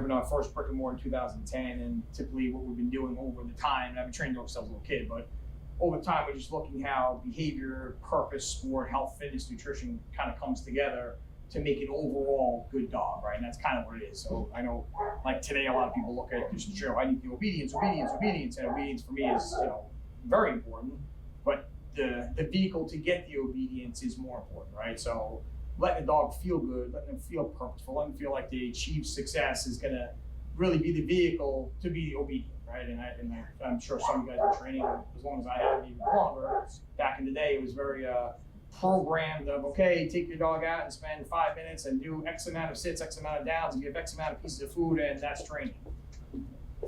opened our first brick and mortar in 2010, and typically what we've been doing over the time, and I've been training dogs since I was a little kid, but over time we're just looking how behavior, purpose, sport, health, fitness, nutrition kind of comes together to make an overall good dog, right? And that's kind of what it is. So I know, like today, a lot of people look at just, I need the obedience, and obedience for me is, very important, but the vehicle to get the obedience is more important, right? So letting the dog feel good, letting them feel purposeful, letting them feel like they achieve success is gonna really be the vehicle to be obedient, right? And I'm sure some of you guys are training as long as I have, even longer. Back in the day, it was very programmed of, okay, take your dog out and spend 5 minutes and do X amount of sits, X amount of downs, and give X amount of pieces of food, and that's training.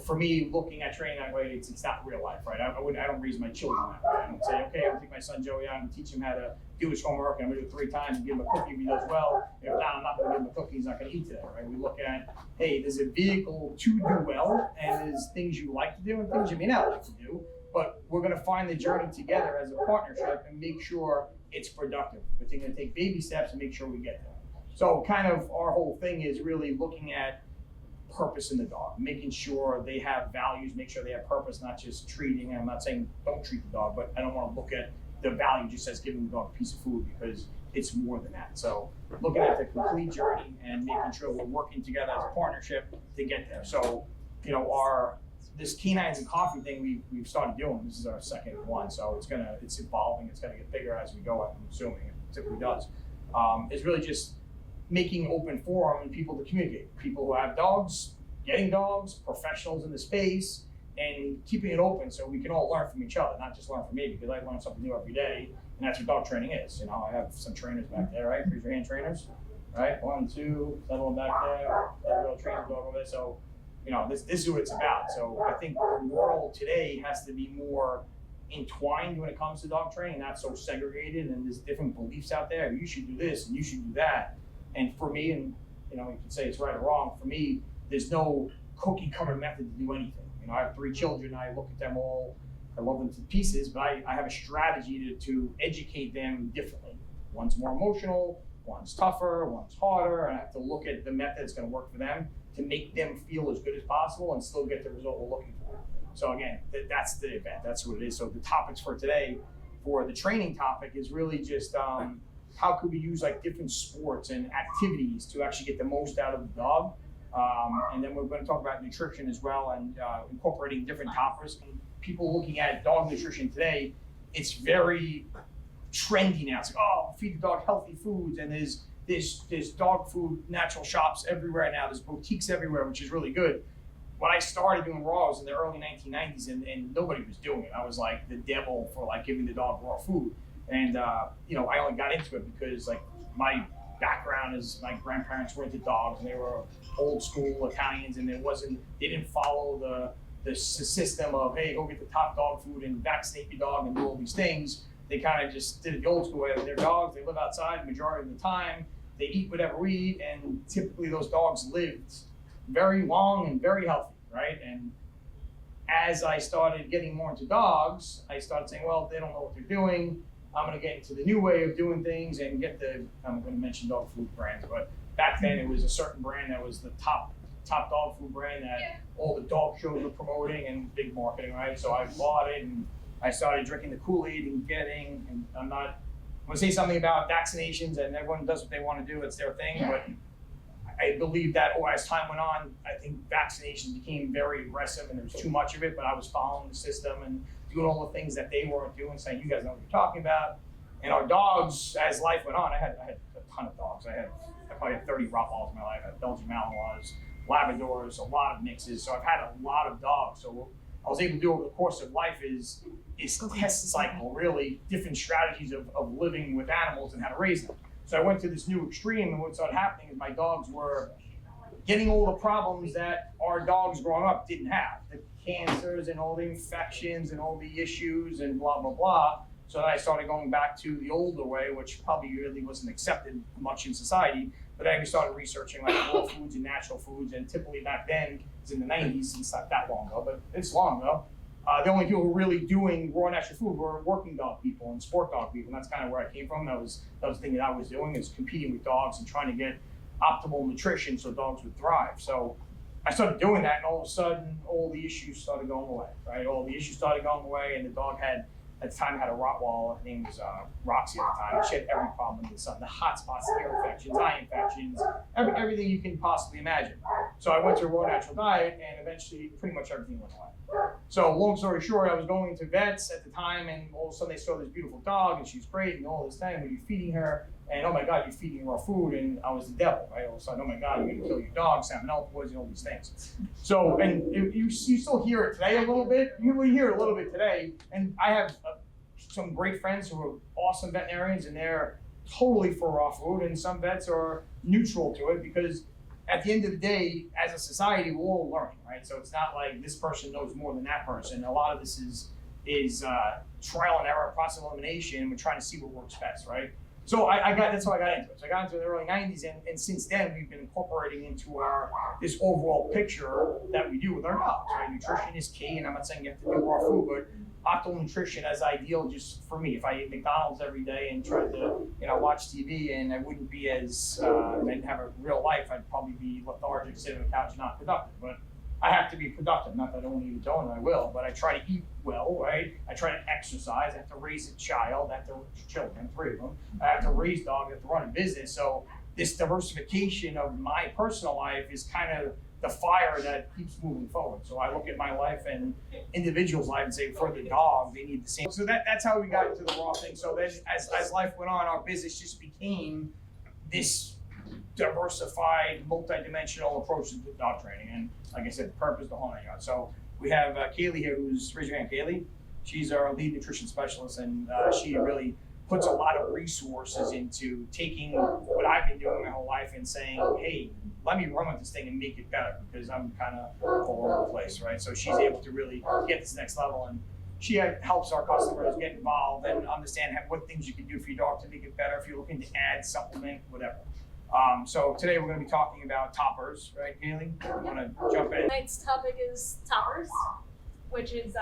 For me, looking at training that way, it's not real life, right? I don't raise my children that way. I don't say, okay, I'm gonna take my son Joey out and teach him how to do his homework, and I'm gonna do it 3 times and give him a cookie if he does well. If not, I'm not gonna give him a cookie, he's not gonna eat today, right? We look at, hey, there's a vehicle to do well, and there's things you like to do and things you may not like to do, but we're gonna find the journey together as a partnership and make sure it's productive. We're gonna take baby steps and make sure we get there. So kind of our whole thing is really looking at purpose in the dog, making sure they have values, make sure they have purpose, not just treating. And I'm not saying don't treat the dog, but I don't want to look at the value just as giving the dog a piece of food, because it's more than that. So looking at the complete journey and making sure we're working together as a partnership to get there. So, this Canines and Coffee thing we've started doing. This is our second one, so it's evolving. It's gonna get bigger as we go. I'm assuming it typically does. It's really just making open forum and people to communicate. People who have dogs, getting dogs, professionals in the space, and keeping it open so we can all learn from each other, not just learn from me, because I learn something new every day, and that's what dog training is. I have some trainers back there, right? Raise your hand, trainers. Right? 1, 2, another one back there, that real training dog over there. So, this is what it's about. So I think the world today has to be more entwined when it comes to dog training, not so segregated, and there's different beliefs out there. You should do this and you should do that. And for me, and you can say it's right or wrong, for me, there's no cookie cutter method to do anything. I have 3 children, I look at them all, I love them to pieces, but I have a strategy to educate them differently. One's more emotional, one's tougher, one's harder, and I have to look at the method that's gonna work for them to make them feel as good as possible and still get the result we're looking for. So again, that's the event, that's what it is. So the topics for today, for the training topic, is really just, how could we use different sports and activities to actually get the most out of the dog? And then we're going to talk about nutrition as well, and incorporating different topics. And people looking at dog nutrition today, it's very trendy now. It's like, oh, feed the dog healthy foods, and there's dog food natural shops everywhere now. There's boutiques everywhere, which is really good. When I started doing raw, it was in the early 1990s, and nobody was doing it. I was like the devil for giving the dog raw food. And, I only got into it because my background is my grandparents were into dogs, and they were old school Italians, and they didn't follow the system of, hey, go get the top dog food and vaccinate your dog and do all these things. They kind of just did it the old school way. Their dogs, they live outside the majority of the time. They eat whatever we eat, and typically those dogs lived very long and very healthy, right? And as I started getting more into dogs, I started saying, well, they don't know what they're doing. I'm going to get into the new way of doing things and I'm going to mention dog food brands, but back then it was a certain brand that was the top dog food brand that all the dog shows were promoting and big marketing, right? So I bought it and I started drinking the Kool-Aid and I'm going to say something about vaccinations, and everyone does what they want to do, it's their thing, but I believe that as time went on, I think vaccinations became very aggressive and there was too much of it, but I was following the system and doing all the things that they weren't doing, saying, you guys know what you're talking about. And our dogs, as life went on, I had a ton of dogs. I probably had 30 Rottweilers in my life. I had Belgian Malinois, Labradors, a lot of mixes. So I've had a lot of dogs. So what I was able to do over the course of life is test cycle, really different strategies of living with animals and how to raise them. So I went to this new extreme, and what started happening is my dogs were getting all the problems that our dogs growing up didn't have. The cancers and all the infections and all the issues and blah, blah, blah. So I started going back to the older way, which probably really wasn't accepted much in society. But then we started researching raw foods and natural foods. And typically back then, it's in the 90s, it's not that long ago, but it's long ago. The only people who were really doing raw natural food were working dog people and sport dog people. And that's kind of where I came from. That was the thing that I was doing, is competing with dogs and trying to get optimal nutrition so dogs would thrive. So I started doing that, and all of a sudden, all the issues started going away, right? All the issues started going away, and the dog had, at the time, had a Rottweiler. Her name was Roxy at the time. She had every problem under the sun: the hot spots, ear infections, eye infections, everything you can possibly imagine. So I went to a raw natural diet, and eventually, pretty much everything went away. So long story short, I was going to vets at the time, and all of a sudden they saw this beautiful dog, and she's great, and all this thing. When you're feeding her, and oh my God, you're feeding raw food, and I was the devil, right? All of a sudden, oh my God, you're gonna kill your dog, salmonella poison, all these things. So, and you still hear it today a little bit. You hear it a little bit today, and I have some great friends who are awesome veterinarians, and they're totally for raw food, and some vets are neutral to it because at the end of the day, as a society, we're all learning, right? So it's not like this person knows more than that person. A lot of this is trial and error, process of elimination, and we're trying to see what works best, right? So that's how I got into it. So I got into it in the early 90s, and since then we've been incorporating into this overall picture that we do with our dogs, right? Nutrition is key, and I'm not saying you have to do raw food, but optimal nutrition as ideal just for me. If I ate McDonald's every day and tried to, watch TV, and I wouldn't be as, I didn't have a real life, I'd probably be lethargic, sitting on the couch, not productive. But I have to be productive. Not that I don't want to eat a donut, I will, but I try to eat well, right? I try to exercise. I have to raise a child. I have to children, 3 of them. I have to raise dogs. I have to run a business. So this diversification of my personal life is kind of the fire that keeps moving forward. So I look at my life and individuals' life and say, for the dog, they need the same. So that's how we got into the raw thing. So then as life went on, our business just became this diversified, multi-dimensional approach to dog training. And like I said, the purpose, the whole nine yards. So we have Kaleigh here, who's, raise your hand, Kaleigh. She's our lead nutrition specialist, and she really puts a lot of resources into taking what I've been doing my whole life and saying, hey, let me run with this thing and make it better, because I'm kind of all over the place, right? So she's able to really get this next level, and she helps our customers get involved and understand what things you can do for your dog to make it better if you're looking to add, supplement, whatever. So today we're going to be talking about toppers, right, Kaleigh? You want to jump in? Tonight's topic is toppers, which is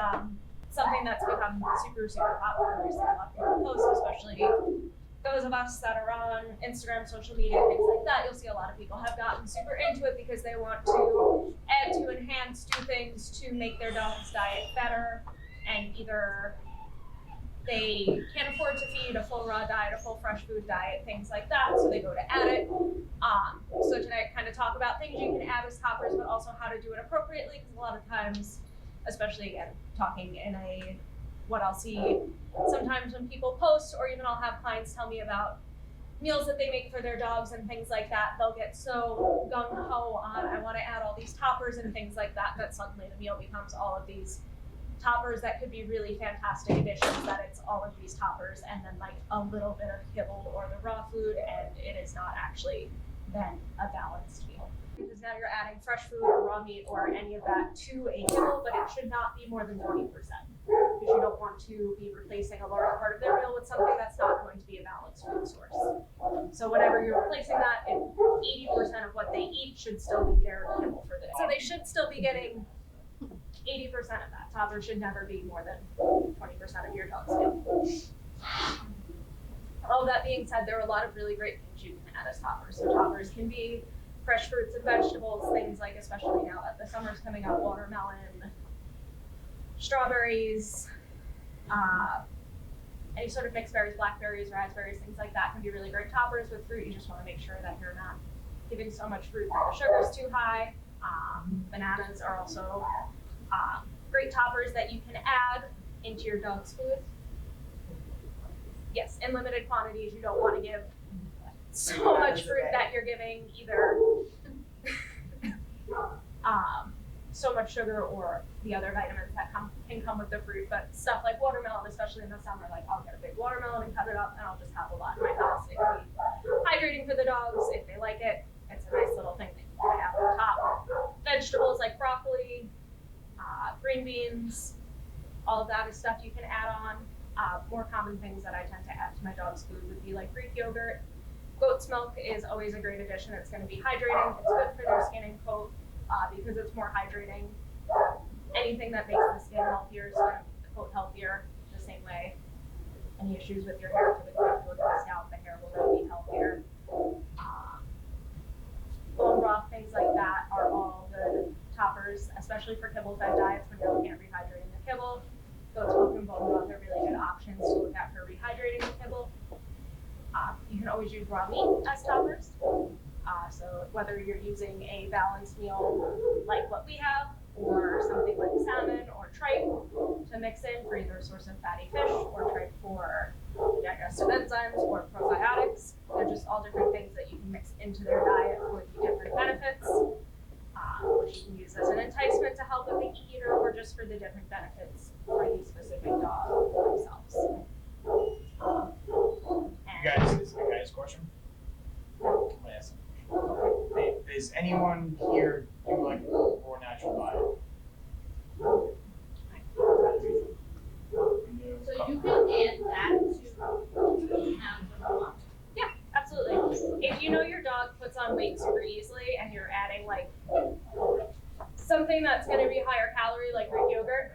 something that's become super, super popular recently. A lot of people post, especially those of us that are on Instagram, social media, things like that. You'll see a lot of people have gotten super into it because they want to add to, enhance, do things to make their dog's diet better, and either they can't afford to feed a full raw diet, a full fresh food diet, things like that, so they go to add it. So tonight, kind of talk about things you can add as toppers, but also how to do it appropriately, because a lot of times, especially again, talking in what I'll see sometimes when people post, or even I'll have clients tell me about meals that they make for their dogs and things like that, they'll get so gung-ho on, I want to add all these toppers and things like that, that suddenly the meal becomes all of these toppers that could be really fantastic additions, that it's all of these toppers and then like a little bit of kibble or the raw food, and it is not actually then a balanced meal. Because now you're adding fresh food or raw meat or any of that to a kibble, but it should not be more than 40%. Because you don't want to be replacing a large part of their meal with something that's not going to be a balanced food source. So whenever you're replacing that, 80% of what they eat should still be their kibble for the day. So they should still be getting 80% of that. Toppers should never be more than 20% of your dog's meal. All that being said, there are a lot of really great things you can add as toppers. So toppers can be fresh fruits and vegetables, things like, especially now that the summer's coming up, watermelon, strawberries, any sort of mixed berries, blackberries, raspberries, things like that can be really great toppers. With fruit, you just want to make sure that you're not giving so much fruit that the sugar's too high. Bananas are also great toppers that you can add into your dog's food. Yes, in limited quantities. You don't want to give so much fruit that you're giving either so much sugar or the other vitamins that can come with the fruit. But stuff like watermelon, especially in the summer, like I'll get a big watermelon and cut it up, and I'll just have a lot in my house. It can be hydrating for the dogs if they like it. It's a nice little thing that you can have on top. Vegetables like broccoli, green beans, all of that is stuff you can add on. More common things that I tend to add to my dog's food would be like Greek yogurt. Goat's milk is always a great addition. It's going to be hydrating. It's good for their skin and coat because it's more hydrating. Anything that makes the skin healthier is going to make the coat healthier the same way. Any issues with your hair, typically if you look at the scalp, the hair will then be healthier. Bone broth, things like that are all good especially for kibble-fed diets when you're looking at rehydrating the kibble. Goat's milk and bone broth are really good options to look at for rehydrating the kibble. You can always use raw meat as toppers. So whether you're using a balanced meal like what we have, or something like salmon or tripe to mix in for either a source of fatty fish or tripe for digestive enzymes or probiotics. They're just all different things that you can mix into their diet for the different benefits, which you can use as an enticement to help with the eater or just for the different benefits for the specific dog themselves. You guys, question? I'm gonna ask them. Hey, does anyone here do like a more natural diet? So you can add that to 2 pounds of lump. Yeah, absolutely. If you know your dog puts on weight super easily and you're adding like something that's going to be higher calorie like Greek yogurt,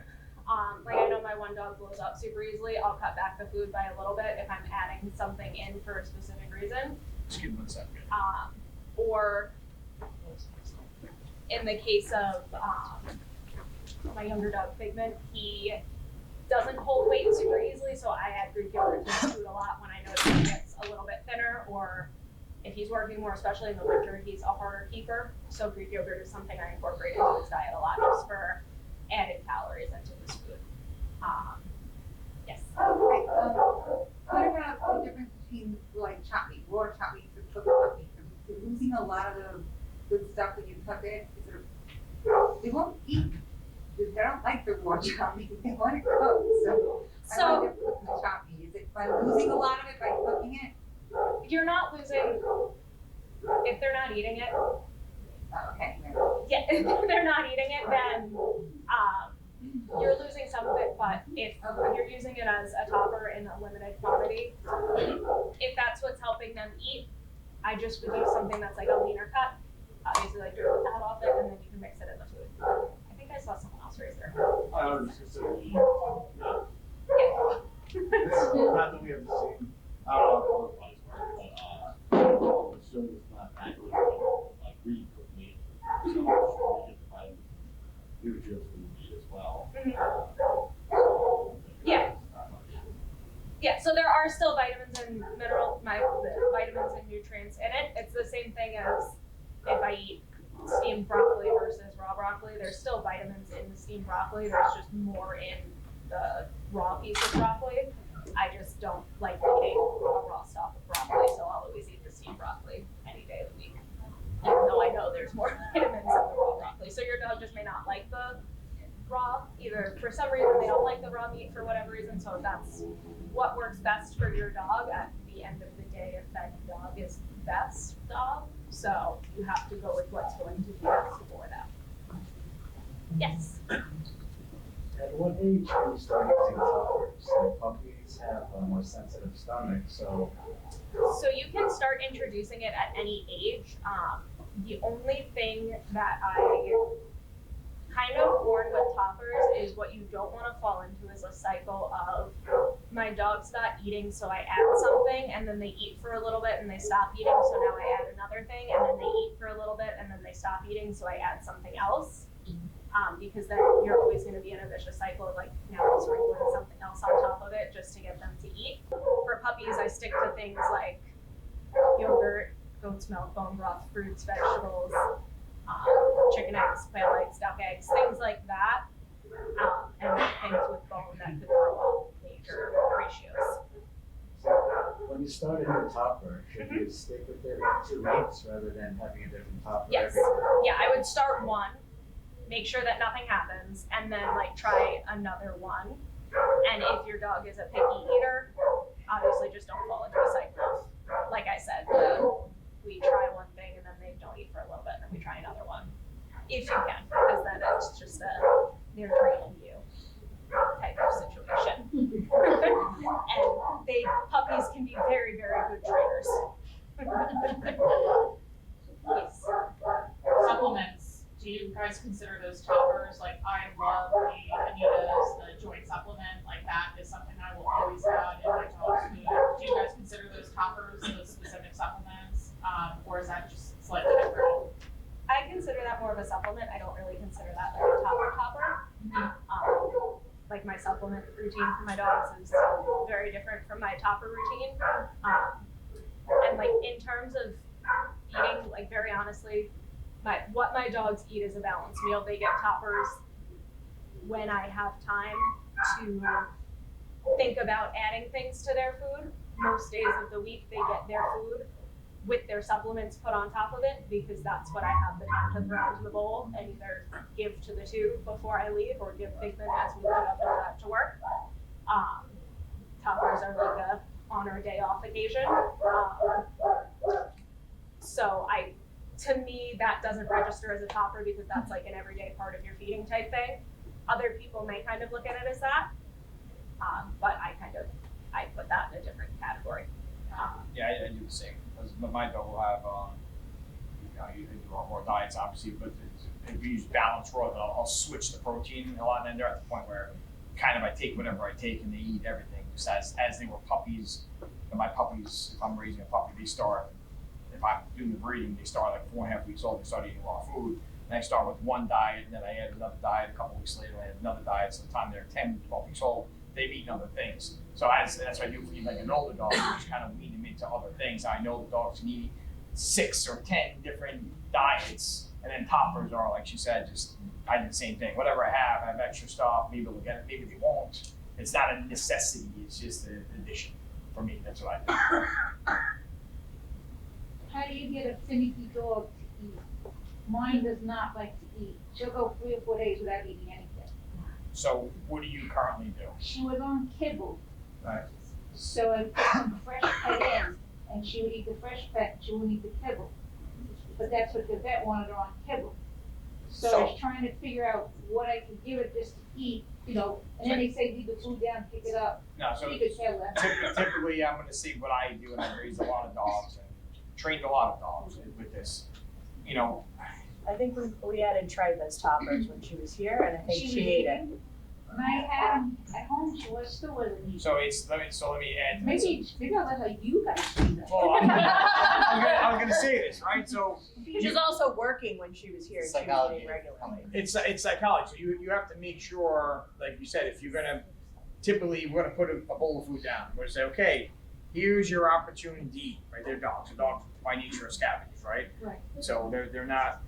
like I know my one dog blows up super easily, I'll cut back the food by a little bit if I'm adding something in for a specific reason. Excuse me one second. Or in the case of my younger dog Figment, he doesn't hold weight super easily, so I add Greek yogurt to his food a lot when I notice he gets a little bit thinner, or if he's working more, especially in the winter, he's a harder keeper. So Greek yogurt is something I incorporate into his diet a lot just for adding calories into his food. Yes. Okay, what about the difference between like chopped meat, raw chopped meat, and cooked chopped meat? You're losing a lot of the good stuff when you cook it. They won't eat. They don't like the raw chopped meat. They want it cooked. So I wonder if cooking the chopped meat, is it by losing a lot of it by cooking it? You're not losing, if they're not eating it, Oh, okay. yeah, if they're not eating it, then you're losing some of it, but if you're using it as a topper in a limited quantity, if that's what's helping them eat, I just would use something that's like a leaner cut, obviously like dirty the fat off it, and then you can mix it in the food. I think I saw someone else raise their hand. I was just considering, Yeah. not that we have the same, I don't know how bodies work, but, it's still it's not that good, like really cooked meat. So, we get the vitamins, nutrients from the meat as well. Yeah. It's not much. Yeah, so there are still vitamins and vitamins and nutrients in it. It's the same thing as if I eat steamed broccoli versus raw broccoli. There's still vitamins in the steamed broccoli. There's just more in the raw piece of broccoli. I just don't like eating a raw stalk of broccoli, so I'll always eat the steamed broccoli any day of the week. Even though I know there's more vitamins in the raw broccoli. So your dog just may not like the raw, either for some reason they don't like the raw meat for whatever reason, so that's what works best for your dog. At the end of the day, a fed dog is the best dog, so you have to go with what's going to be best for them. Yes? At what age can you start using toppers? Like puppies have a more sensitive stomach, so So you can start introducing it at any age. The only thing that I kind of warn with toppers is what you don't want to fall into is a cycle of my dog's not eating, so I add something, and then they eat for a little bit and they stop eating, so now I add another thing, and then they eat for a little bit and then they stop eating, so I add something else. Because then you're always going to be in a vicious cycle of like now I'm sprinkling something else on top of it just to get them to eat. For puppies, I stick to things like yogurt, goat's milk, bone broth, fruits, vegetables, chicken eggs, quail eggs, duck eggs, things like that, and things with bone that could throw off major ratios. when you start a new topper, should you stick with it like 2 weeks rather than having a different topper Yes. every day? Yeah, I would start one, make sure that nothing happens, and then like try another one. And if your dog is a picky eater, obviously just don't fall into a cycle. Like I said, we try one thing and then they don't eat for a little bit, and then we try another one. If you can, because then it's just they're training you type of situation. And puppies can be very, very good trainers. Yes. Supplements, do you guys consider those toppers? Like I love the Anita's, the joint supplement, like that is something I will always add in my dog's food. Do you guys consider those toppers, those specific supplements? Or is that just slightly different? I consider that more of a supplement. I don't really consider that like a topper supplement routine for my dogs is very different from my topper routine. And like in terms of eating, like very honestly, what my dogs eat is a balanced meal. They get toppers when I have time to think about adding things to their food. Most days of the week they get their food with their supplements put on top of it because that's what I have the time to throw into the bowl and either give to the two before I leave or give Figment as we load up and back to work. Toppers are like a on or day off occasion. So to me, that doesn't register as a topper because that's like an everyday part of your feeding type thing. Other people may kind of look at it as that, but I put that in a different category. Yeah, I do the same. But my dog will have, you do more diets obviously, but if we use balanced raw, I'll switch the protein a lot, and they're at the point where kind of I take whatever I take and they eat everything. Just as they were puppies, and my puppies, if I'm raising a puppy, they start, if I'm doing the breeding, they start like 4.5 weeks old, they start eating raw food. And I start with one diet, and then I add another diet. A couple weeks later, I add another diet. So the time they're 10, 12 weeks old, they've eaten other things. So that's what I do for like an older dog. I just kind of wean them into other things. I know the dogs can eat 6 or 10 different diets, and then toppers are, like she said, just I do the same thing. Whatever I have extra stuff. Maybe they'll get it, maybe they won't. It's not a necessity. It's just an addition for me. That's what I do. How do you get a finicky dog to eat? Mine does not like to eat. She'll go 3 or 4 days without eating anything. So what do you currently do? She was on kibble. Right. So I put some fresh pet in, and she would eat the fresh pet, she wouldn't eat the kibble. But that's what the vet wanted her on kibble. So I was trying to figure out what I could give it just to eat, and then they say leave the food down, pick it up. No, so She could care less. typically I'm going to see what I do, and I've raised a lot of dogs and trained a lot of dogs with this. I think we added tripe as toppers when she was here, and I think She she was ate it. eating. When I had them at home, she still wasn't eating. So let me add. Maybe I'll let her, you guys do that. Well, I'm gonna say this, right? So She was also working when she was here, and she was Psychology. eating regularly. it's psychology. So you have to make sure, like you said, if you're gonna typically we're gonna put a bowl of food down. We're gonna say, okay, here's your opportunity to eat. Right? They're dogs. So dogs by nature are scavengers, right? Right. So they're not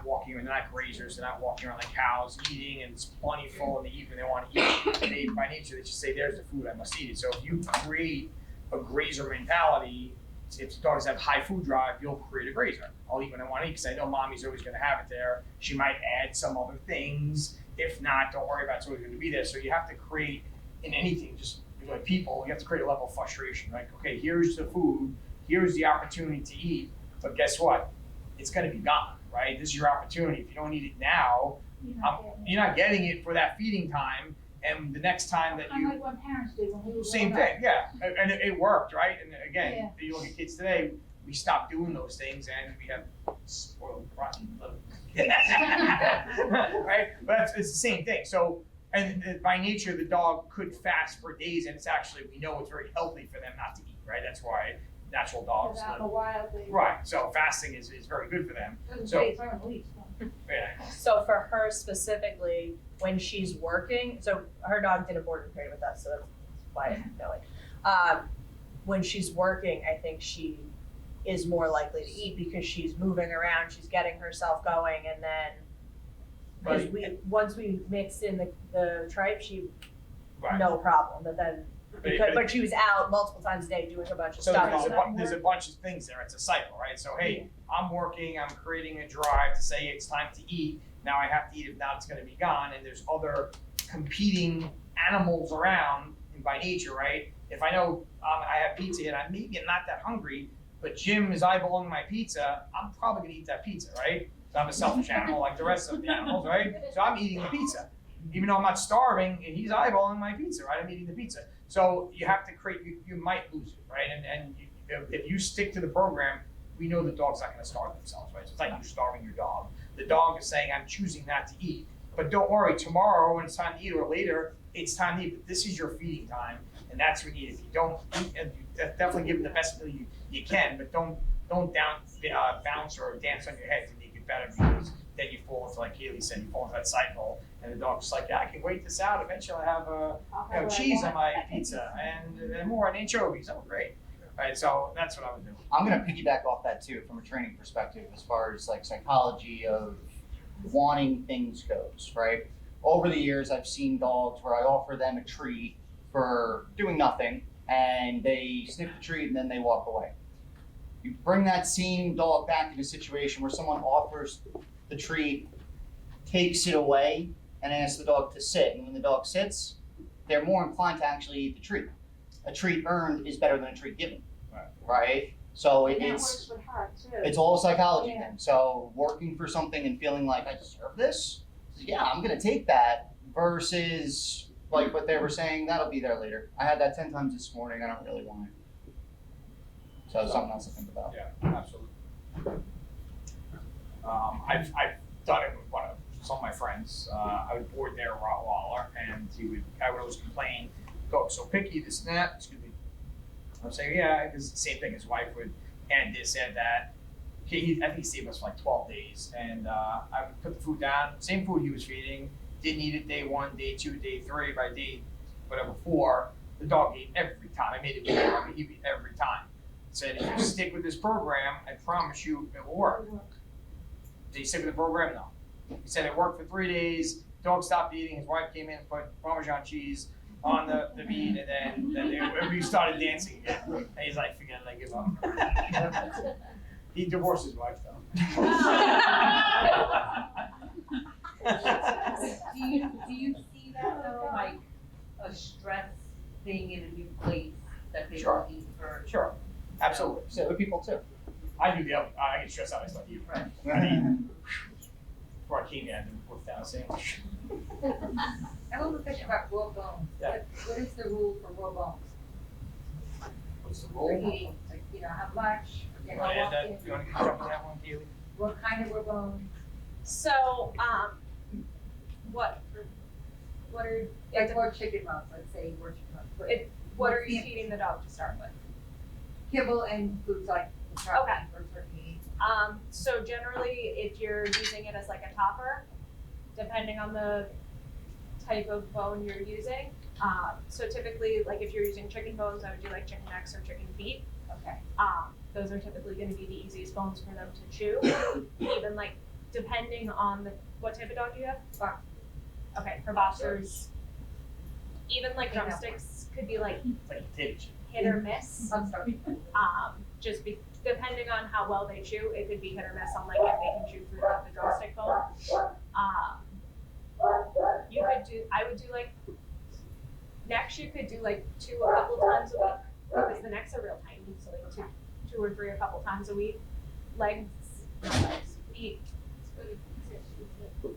walking, they're not grazers, they're not walking around like cows eating, and it's plentiful, and they eat when they want to eat. They by nature they just say, there's the food, I must eat it. So if you create a grazer mentality, if dogs have high food drive, you'll create a grazer. I'll eat when I want to eat because I know mommy's always going to have it there. She might add some other things. If not, don't worry about it, it's always going to be there. So you have to create in anything, just like people, you have to create a level of frustration. Like, okay, here's the food, here's the opportunity to eat, but guess what? It's going to be gone, right? This is your opportunity. If you don't eat it now, you're not getting it for that feeding time. And the next time that Kind of like what parents did when we were same growing thing, yeah, and it worked, right? And again, Yeah. you look at kids today, we stopped doing those things, and we have spoiled, rotten little right? But it's the same thing. So, and by nature, the dog could fast for days, and it's actually, we know it's very healthy for them not to eat, right? That's why natural up. dogs Without the live. wild thing. Right, so fasting is very good for them. Doesn't So- say it's on the leash. Yeah. So for her specifically, when she's working, so her dog did a boarding period with us, so that's why I know it. When she's working, I think she is more likely to eat because she's moving around, she's getting herself going, and then because once we mixed in the tripe, she Right. no problem. But then but she was out multiple times a day doing a bunch of So stuff. there's a bunch of things there. It's a cycle, right? So hey, I'm working, I'm creating a drive to say it's time to eat. Now I have to eat. If not, it's going to be gone. And there's other competing animals around by nature, right? If I know I have pizza and I'm not that hungry, but Jim is eyeballing my pizza, I'm probably going to eat that pizza, right? So I'm a selfish animal like the rest of the animals, right? So I'm eating the pizza. Even though I'm not starving, and he's eyeballing my pizza, right? I'm eating the pizza. So you have to create, you might lose it, right? And if you stick to the program, we know the dog's not going to starve themselves, right? So it's like you're starving your dog. The dog is saying, I'm choosing not to eat. But don't worry, tomorrow when it's time to eat or later, it's time to eat. But this is your feeding time, and that's when if you don't eat, and you definitely give them the best meal you can, but don't bounce or dance on your head to make it better because then you fall into, like Kaleigh said, you fall into that cycle, and the dog's just like, yeah, I can wait this out. Eventually, I'll have cheese on my pizza and more anchovies. Oh, great! Right, so that's what I would do. I'm gonna piggyback off that too, from a training perspective, as far as like psychology of wanting things goes, right? Over the years, I've seen dogs where I offer them a treat for doing nothing, and they sniff the treat and then they walk away. You bring that same dog back in a situation where someone offers the treat, takes it away, and asks the dog to sit. And when the dog sits, they're more inclined to actually eat the treat. A treat earned is better than a treat given, right? So And that it's works with her too. it's all psychology Yeah. then. So working for something and feeling like I deserve this, yeah, I'm gonna take that. Versus like what they were saying, that'll be there later. I had that 10 times this morning. I don't really want it. So something else to think about. Yeah, absolutely. I've done it with some of my friends. I would board their Rottweiler, and I would always complain, dog's so picky, this and that. Excuse me. I would say, yeah, because the same thing. His wife would add this, add that. I think he stayed with us for like 12 days, and I would put the food down, same food he was feeding. Didn't eat it day 1, day 2, day 3. By day whatever 4, the dog ate every time. I made it video. I mean, he'd eat every time. Said, if you stick with this program, I promise you it will work. Did he stick with the program? No. He said it worked for 3 days. Dog stopped eating. His wife came in and put Parmesan cheese on the meat, and then we started dancing again. And he's like, forget it, I give up. He divorced his wife though. Do you see that though, like a stress thing in a new place that they Sure. don't eat for? Sure, absolutely. So other people too. I do the other. I get stressed out. I like you. Right. I mean, before I came here, I did work down a sandwich. I have a question about raw bones. Yeah. What is the rule for raw bones? What's the For rule? eating, like, how much, You want to add that? You want to jump on that one, Kaleigh? what kind of raw bones? So, what are Like more chicken bones, let's say more chicken bones. what are you feeding the dog to start with? Kibble and foods like turkey Okay. or turkey. So generally, if you're using it as like a topper, depending on the type of bone you're using. So typically, like if you're using chicken bones, I would do like chicken necks or chicken feet. Okay. Those are typically going to be the easiest bones for them to chew. Even like depending on what type of dog do you have? Boxer. Okay, for boxers, even like drumsticks could be like It's like a potato chip. hit or miss. I'm sorry. Depending on how well they chew, it could be hit or miss on like if they can chew through the drumstick bone. I would do like necks. You could do like 2 a couple times a week because the necks are real tiny, so like two or 3 a couple times a week. Feet.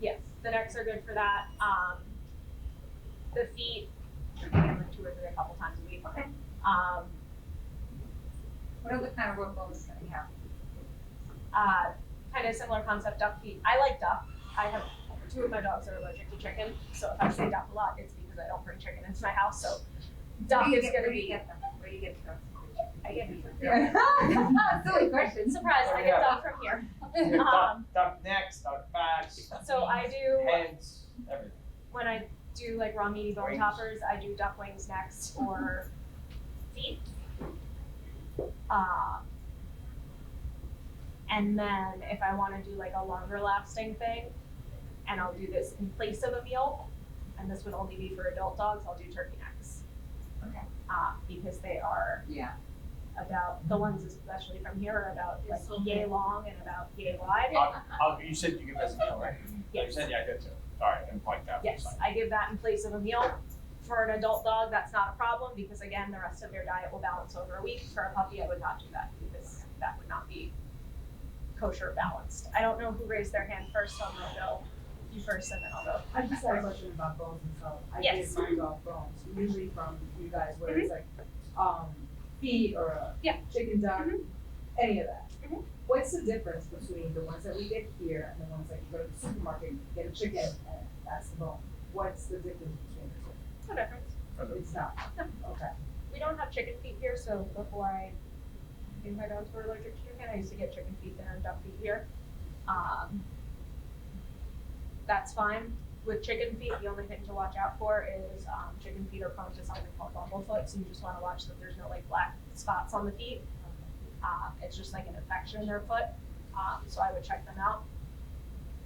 Yes, the necks are good for that. The feet, again, like 2 or 3 a couple times a week. Okay. What other kind of raw bones can you have? Kind of similar concept, duck feet. I like duck. I have 2 of my dogs are allergic to chicken, so if I say duck a lot, it's because I don't bring chicken into my house. So duck is going to be. Where do you get them? I get it from here. Silly question. Surprise! I get duck from here. Duck necks, duck backs, So I do heads, everything. when I do like raw meaty bone Wings. toppers. I do duck wings, necks, or feet. And then if I want to do like a longer lasting thing, and I'll do this in place of a meal, and this would only be for adult dogs, I'll do turkey necks. Okay. Because they are Yeah. about, the ones especially from here are about like yay long and about yay wide. You said you give us a meal, right? Yes. You said, yeah, I did too. Sorry, I didn't quite that. Yes, I give that in place of a meal. For an adult dog, that's not a problem because again, the rest of their diet will balance over a week. For a puppy, I would not do that because that would not be kosher balanced. I don't know who raised their hand first, so I'm gonna go you first and then I'll go. I just had a question about bones and stuff. I Yes. get my dog bones, usually from you guys, whether it's like, feet or a Yeah. chicken duck, any of that. Mhm. What's the difference between the ones that we get here and the ones that you go to the supermarket, get a chicken and that's the bone? What's the difference between the No difference. two? It's not, okay. We don't have chicken feet here, so before I gave my dogs were allergic to chicken, I used to get chicken feet there and duck feet here. that's fine. With chicken feet, the only thing to watch out for is chicken feet are prone to something called bumblefoot, so you just want to watch that there's no like black spots on the feet. It's just like an infection in their foot, so I would check them out.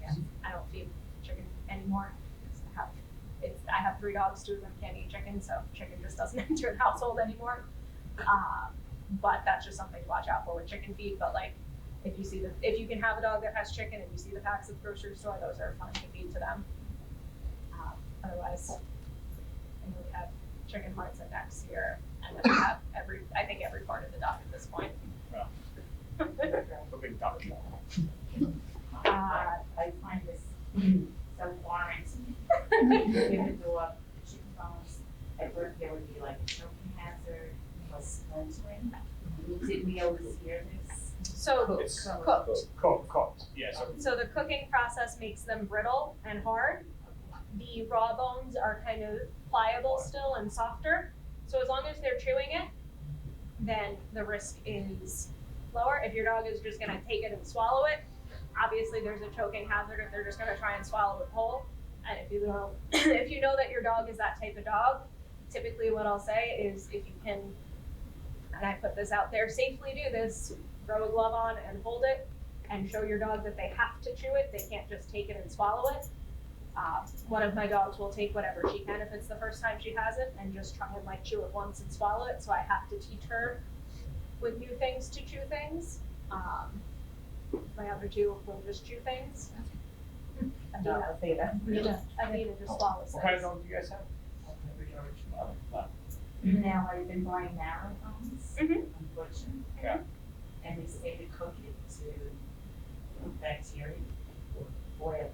Yeah, I don't feed chicken anymore. I have 3 dogs, 2 of them can't eat chicken, so chicken just doesn't enter the household anymore. But that's just something to watch out for with chicken feet. But like, if you can have a dog that has chicken and you see the packs at the grocery store, those are fine to feed to them. Otherwise, I know we have chicken hearts and necks here, and then we have I think every part of the dog at this point. A big dog. I find this so boring. Give the dog chicken bones. At work, there would be like a choking hazard, was splintering. Did we always hear this? So It's cooked. cooked, yeah, So the cooking process makes them brittle and hard. The raw bones are kind of pliable still and softer. So as long as they're chewing it, then the risk is lower. If your dog is just gonna take it and swallow it, obviously there's a choking hazard if they're just gonna try and swallow it whole. And if you know, if you know that your dog is that type of dog, typically what I'll say is if you can, and I put this out there, safely do this, throw a glove on and hold it and show your dog that they have to chew it. They can't just take it and swallow it. One of my dogs will take whatever she can if it's the first time she has it and just try and like chew it once and swallow it. So I have to teach her with new things to chew things. My other 2 will just chew things. Anita just swallows What kind of things. dog do you guys have? Now I've been buying marathons, Mhm. unfortunately. Yeah. And they say to cook it to bacteria, boil it.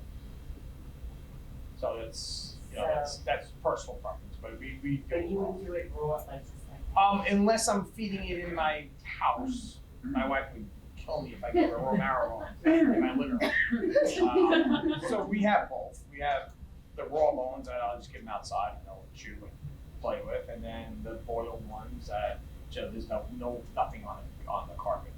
So that's personal preference, but we do. But you would do it raw, like just like that? Unless I'm feeding it in my house, my wife would kill me if I gave her raw marrow in my living room. So we have both. We have the raw bones that I'll just give them outside and they'll chew and play with, and then the boiled ones that there's nothing on the carpet.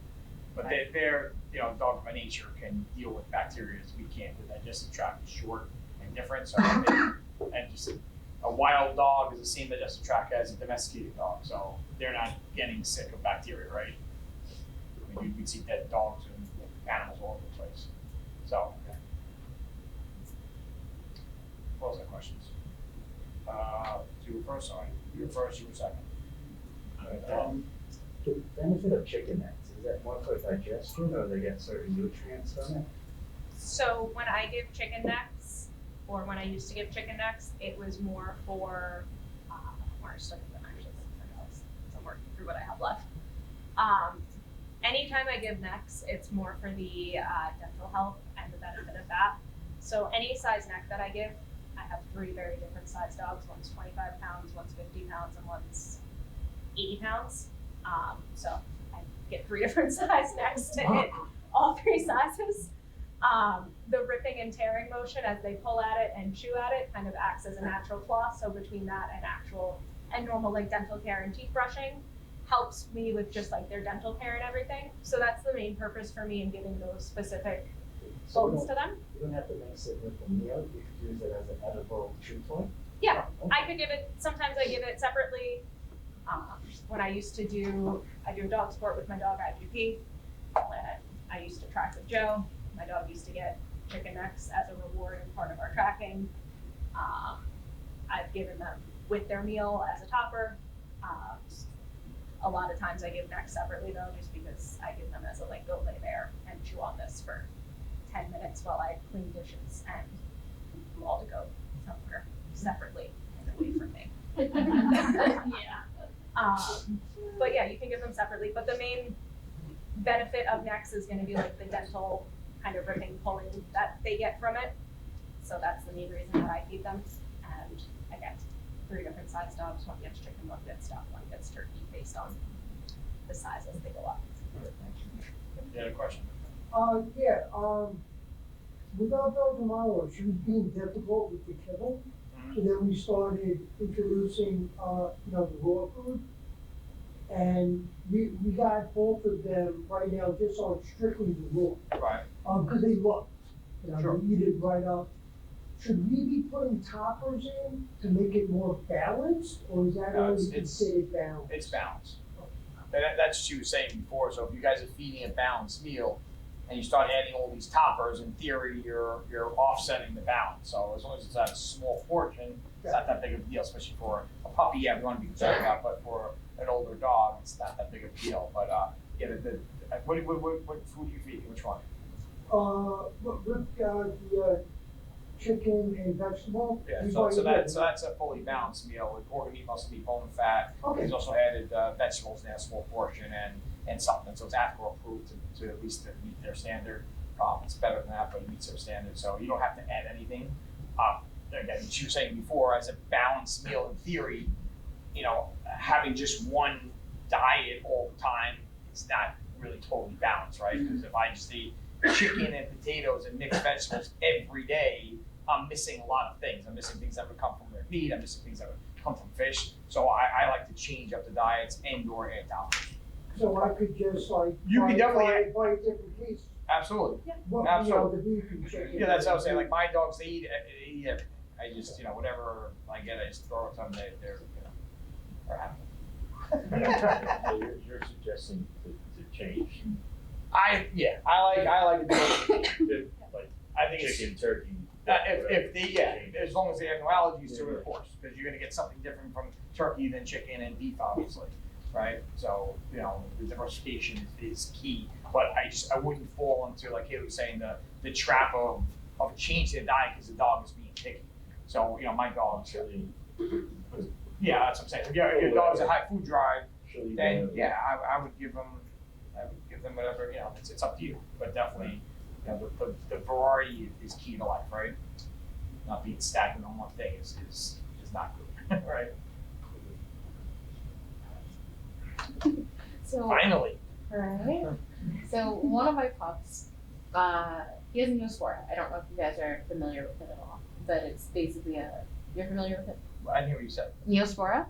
But they're dogs by nature can deal with bacteria as we can't. The digestive tract is short and different, so and just a wild dog is the same digestive tract as a domesticated dog, so they're not getting sick of bacteria, right? I mean, we'd see dead dogs and animals all over the place. So, what was that questions? You were first, sorry. You were first, you were second. The benefit of chicken necks, is that more for digestion or they get certain nutrients from it? So when I give chicken necks, or when I used to give chicken necks, it was more for, where I stuck them actually, I'm working through what I have left. Anytime I give necks, it's more for the dental health and the benefit of that. So any size neck that I give, I have 3 very different size dogs. One's 25 pounds, one's 50 pounds, and one's 80 pounds. So I get 3 different size necks to hit all 3 sizes. The ripping and tearing motion as they pull at it and chew at it kind of acts as a natural floss. So between that and normal like dental care and teeth brushing helps me with just like their dental care and everything. So that's the main purpose for me in giving those specific bones to them. You don't have to mix it with the meal, you could use it as an edible chew toy? Yeah, Oh, I could give it, sometimes I give it separately. When I used to I do a dog sport with my dog IGP. When I used to track with Joe, my dog used to get chicken necks as a reward and part of our tracking. I've given them with their meal as a topper. A lot of times I give necks separately though, just because I give them as a like, go lay there and chew on this for 10 minutes while I clean dishes and you all to go somewhere separately and away from me. Yeah. But yeah, you can give them separately, but the main benefit of necks is gonna be like the dental kind of ripping, pulling that they get from it. So that's the main reason that I feed them. And again, 3 different size dogs, one gets chicken, one gets duck, one gets turkey, based on the size as they go up. You had a question? Without building model, she was being difficult with the kibble. So then we started introducing, the raw food. And we got both of them right now just on strictly the raw. Right. Cause they look, Sure. they eat it right up. should we be putting toppers in to make it more balanced, or is that No, already it's- considered balanced? It's balanced. That's what she was saying before, so if you guys are feeding a balanced meal and you start adding all these toppers, in theory, you're offsetting the balance. So as long as it's a small portion, it's not that big of a deal, especially for a puppy, yeah, we wanna be concerned about, but for an older dog, it's not that big of a deal. But, yeah, what food are you feeding, which one? With the chicken and vegetable. Yeah, we've so already that's done a fully balanced meal with organ meat, muscle meat, bone fat. Okay. He's also added vegetables in a small portion and supplements, so it's AFCO approved to at least to meet their standard. It's better than that, but it meets their standard, so you don't have to add anything. Again, as you were saying before, as a balanced meal in theory, you know, having just one diet all the time is not really totally balanced, right? Because if I just eat chicken and potatoes and mixed vegetables every day, I'm missing a lot of things. I'm missing things that would come from their meat. I'm missing things that would come from fish. So I like to change up the diets and/or add toppers. So I could just like. You could definitely- buy a different case. Absolutely. What, Absolutely. the beef and chicken. Yeah, that's what I was saying. Like my dogs, they eat everything. I just, you know, whatever I get, I just throw it to them. They're they're happy. So you're suggesting to change I like the like I think it's chicken, turkey. if they as long as they have no allergies to it, of course, because you're gonna get something different from turkey than chicken and beef, obviously, right? So you know the diversification is key, but I wouldn't fall into, like Kaleigh was saying, the trap of changing the diet because the dog is being picky. So you know my dog's yeah, that's what I'm saying. If your dog's a high food drive, then yeah, I would give them whatever, you know, it's up to you. But definitely, you know, the variety is key to life, right? Not being stagnant on one thing is not good, right? So, Finally. right. So one of my pups, he has a Neospora. I don't know if you guys are familiar with it at all, but it's basically you're familiar with it? I didn't hear what you said. Neospora?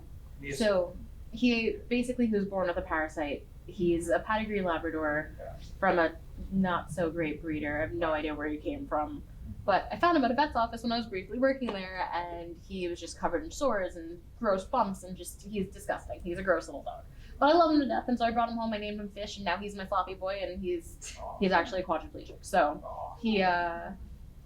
So he was born with a parasite. He's a pedigree Labrador from a not so great breeder. I have no idea where he came from. But I found him at a vet's office when I was briefly working there, and he was just covered in sores and gross bumps, and he's disgusting. He's a gross little dog. But I love him to death, and so I brought him home. I named him Fish, and now he's my floppy boy, and he's actually a quadriplegic. So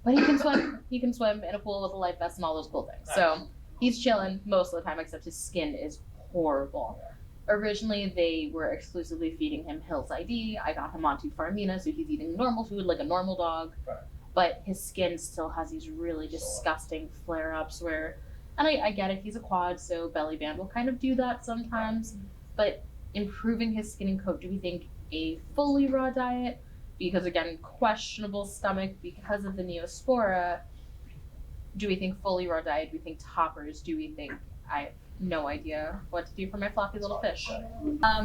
but he can swim. He can swim in a pool with a life vest and all those cool things. So he's chilling most of the time, except his skin is horrible. Originally, they were exclusively feeding him Hill's ID. I got him onto Farmina, so he's eating normal food like a normal dog. But his skin still has these really disgusting flare-ups where, and I get it, he's a quad, so belly band will kind of do that sometimes. But improving his skin and coat, do we think a fully raw diet? Because again, questionable stomach because of the Neospora. Do we think fully raw diet? Do we think toppers? Do we think I have no idea what to do for my floppy little fish?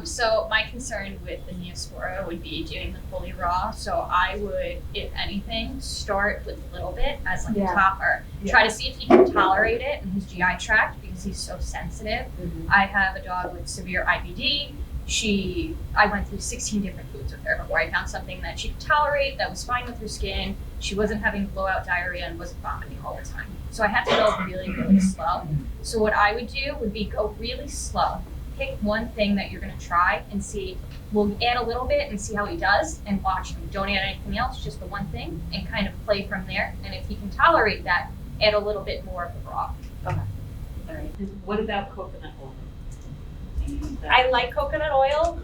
So my concern with the Neospora would be doing the fully raw. So I would, if anything, start with a little bit as like a topper. Try to see if he can tolerate it in his GI tract because he's so sensitive. I have a dog with severe IBD. I went through 16 different foods with her before I found something that she could tolerate, that was fine with her skin. She wasn't having blowout diarrhea and wasn't vomiting all the time. So I had to go really, really slow. So what I would do would be go really slow. Pick one thing that you're gonna try and see. We'll add a little bit and see how he does and watch him. Don't add anything else, just the one thing and kind of play from there. And if he can tolerate that, add a little bit more of the raw. Okay. All right. What about coconut oil? I like coconut oil.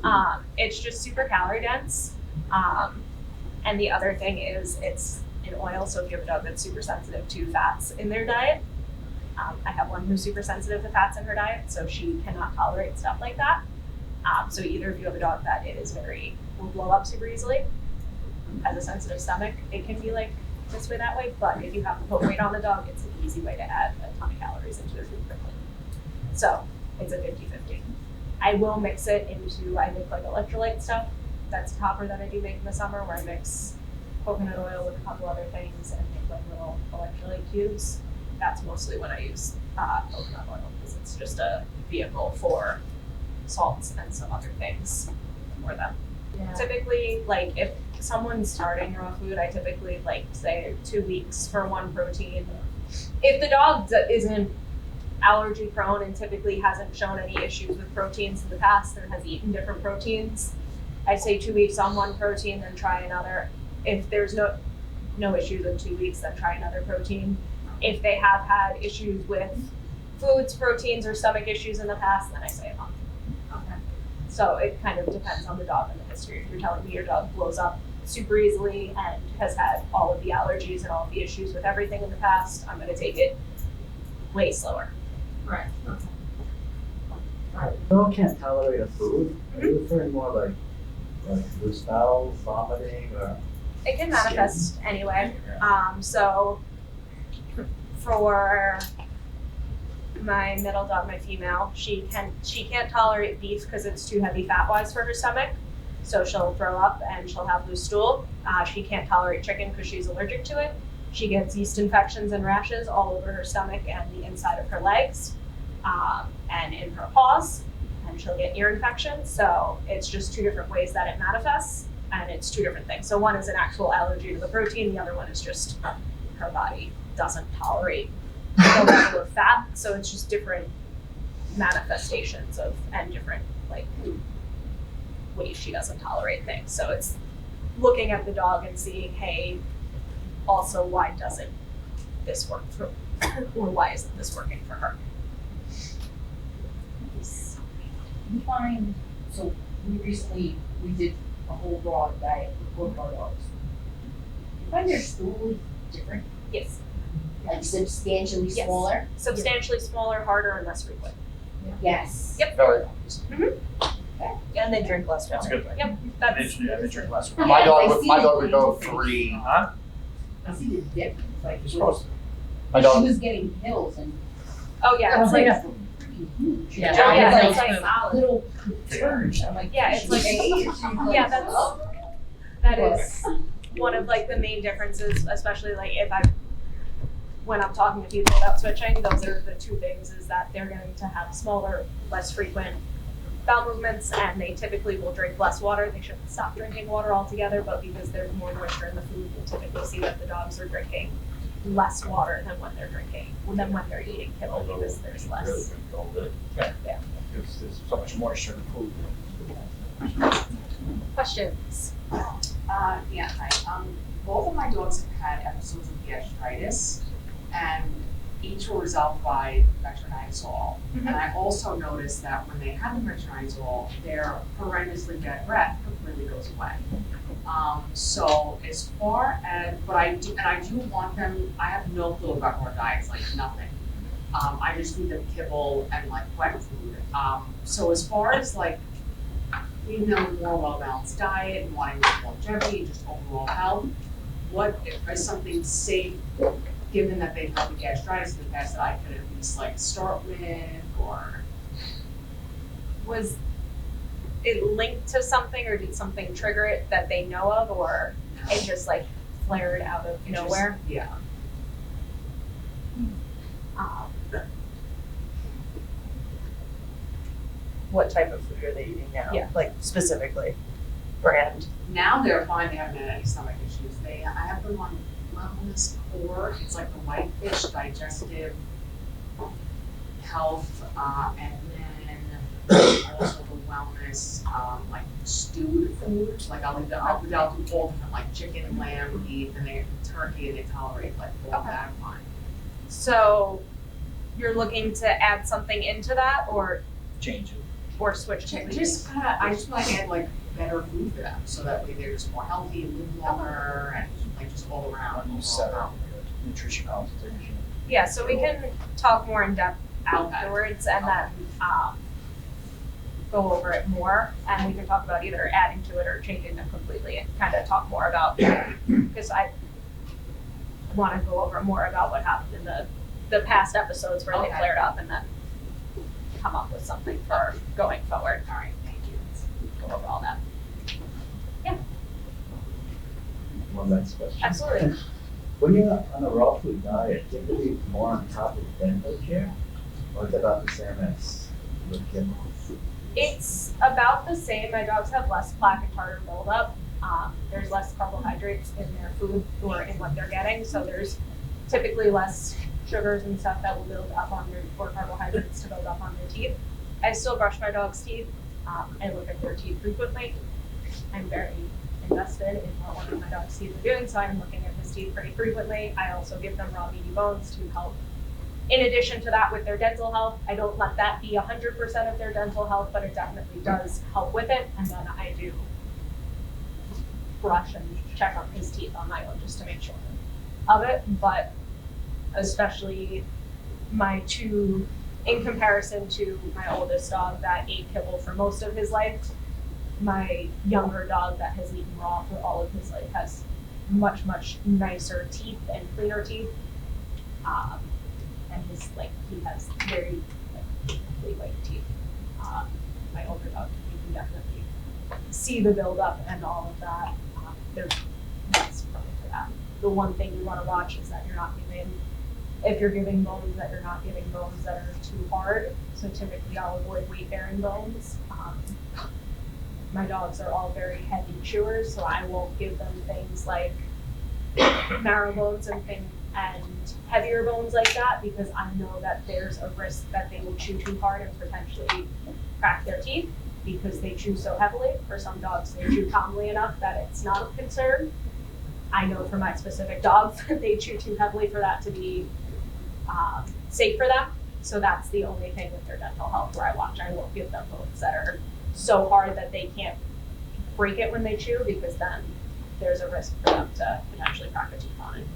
It's just super calorie dense. And the other thing is it's an oil, so if you have a dog that's super sensitive to fats in their diet, I have one who's super sensitive to fats in her diet, so she cannot tolerate stuff like that. So either if you have a dog that will blow up super easily, has a sensitive stomach, it can be like this way, that way, but if you have to put weight on the dog, it's an easy way to add a ton of calories into their food quickly. So it's a 50-50. I will mix it into, I make like electrolyte stuff. That's a topper that I do make in the summer where I mix coconut oil with a couple other things and make like little electrolyte cubes. That's mostly when I use coconut oil because it's just a vehicle for salts and some other things for them. Yeah. Typically, like if someone's starting raw food, I typically like say 2 weeks for one protein, if the dog isn't allergy prone and typically hasn't shown any issues with proteins in the past and has eaten different proteins, I say 2 weeks on one protein, then try another. If there's no issues in 2 weeks, then try another protein. If they have had issues with foods, proteins, or stomach issues in the past, then I say a month. Okay. So it kind of depends on the dog and the history. If you're telling me your dog blows up super easily and has had all of the allergies and all of the issues with everything in the past, I'm gonna take it way slower. Right, okay. Dog can't tolerate a food. Are you referring more like loose bowel, vomiting, or? It can manifest anyway. So for my middle dog, my female, she can't tolerate beef because it's too heavy fat-wise for her stomach. So she'll throw up and she'll have loose stool. She can't tolerate chicken because she's allergic to it. She gets yeast infections and rashes all over her stomach and the inside of her legs, and in her paws, and she'll get ear infections. So it's just two different ways that it manifests, and it's two different things. So one is an actual allergy to the protein, the other one is just her body doesn't tolerate the level of fat. So it's just different manifestations of, and different like ways she doesn't tolerate things. So it's looking at the dog and seeing, hey, also why doesn't this work for or why isn't this working for her? We find, so we did a whole dog diet for both our dogs. You find their stool different, Yes. like substantially Yes. smaller? Substantially smaller, harder, and less frequent. Yes. Yep. Very. And they drink less That's a water. good thing. Yep. That's They drink less. My dog I would, see my the dog would go difference. 3. Huh? I see the difference, like, You're supposed to. My she dog, was getting pills and. oh yeah, it's like Freaking huge. Yeah. oh yeah, Like, it's like solid. little turds, I'm like. Yeah, it's like yeah, that is one of like the main differences, especially like when I'm talking to people about switching, those are the two things, is that they're going to have smaller, less frequent bowel movements, and they typically will drink less water. They shouldn't stop drinking water altogether, but because there's more moisture in the food, we'll typically see that the dogs are drinking less water than when they're eating kibble, because there's less. Because there's so much moisture in the food. Questions? Yeah, hi. Both of my dogs have had episodes of gastritis, and each were resolved by metronidazole. Mhm. And I also noticed that when they have the metronidazole, their horrendously bad breath completely goes away. So as far as, but I do want them, I have no clue about more diets, like nothing. I just feed them kibble and like wet food. So as far as like feeding them a more well-balanced diet and wanting more longevity and just overall health, what is something safe, given that they've had the gastritis in the past, that I could at least like start with, or? Was it linked to something, or did something trigger it that they know of, or it just like flared out of nowhere? Yeah. What type of food are they eating now? Yeah. Like specifically, brand. Now they're fine, they haven't had any stomach issues. I have them on wellness core, it's like the whitefish digestive health, and then also the wellness, like stewed food, like I'll do all different, like chicken, lamb, beef, and they turkey, and they tolerate like all Okay. that fine. So you're looking to add something into that, or Change it. switch to Just kinda, I just want to add like better food for them, so that way they're just more healthy, live longer, and like just all around. You set up a nutrition consultation. Yeah, so we can talk more in depth afterwards, and then go over it more, and we can talk about either adding to it or changing them completely, and kind of talk more about, because I want to go over more about what happened in the past episodes where they Okay. flared up, and then come up with something for going forward. All right, thank you. Go over all that. One last question. Absolutely. When you're on a raw food diet, typically more on top of dental care, or is it about the same as with kibble? It's about the same. My dogs have less plaque and harder buildup. There's less carbohydrates in their food or in what they're getting, so there's typically less sugars and stuff that will build up on your, or carbohydrates to build up on their teeth. I still brush my dog's teeth. I look at their teeth frequently. I'm very invested in what one of my dog's teeth are doing, so I'm looking at his teeth pretty frequently. I also give them raw meaty bones to help. In addition to that, with their dental health, I don't let that be 100% of their dental health, but it definitely does help with it. And then I do brush and check on his teeth on my own just to make sure of it. But especially my two, in comparison to my oldest dog that ate kibble for most of his life, my younger dog that has eaten raw for all of his life has much, much nicer teeth and cleaner teeth. And his, like, he has very, like, really white teeth. My older dog, you can definitely see the buildup and all of that. They're less prone to that. The one thing you want to watch is that you're not giving, if you're giving bones, that you're not giving bones that are too hard. So typically I'll avoid weight-bearing bones. My dogs are all very heavy chewers, so I won't give them things like marrow bones and heavier bones like that, because I know that there's a risk that they will chew too hard and potentially crack their teeth because they chew so heavily. For some dogs, they chew calmly enough that it's not a concern. I know for my specific dogs that they chew too heavily for that to be safe for them. So that's the only thing with their dental health where I watch. I won't give them bones that are so hard that they can't break it when they chew, because then there's a risk for them to potentially crack a tooth on it.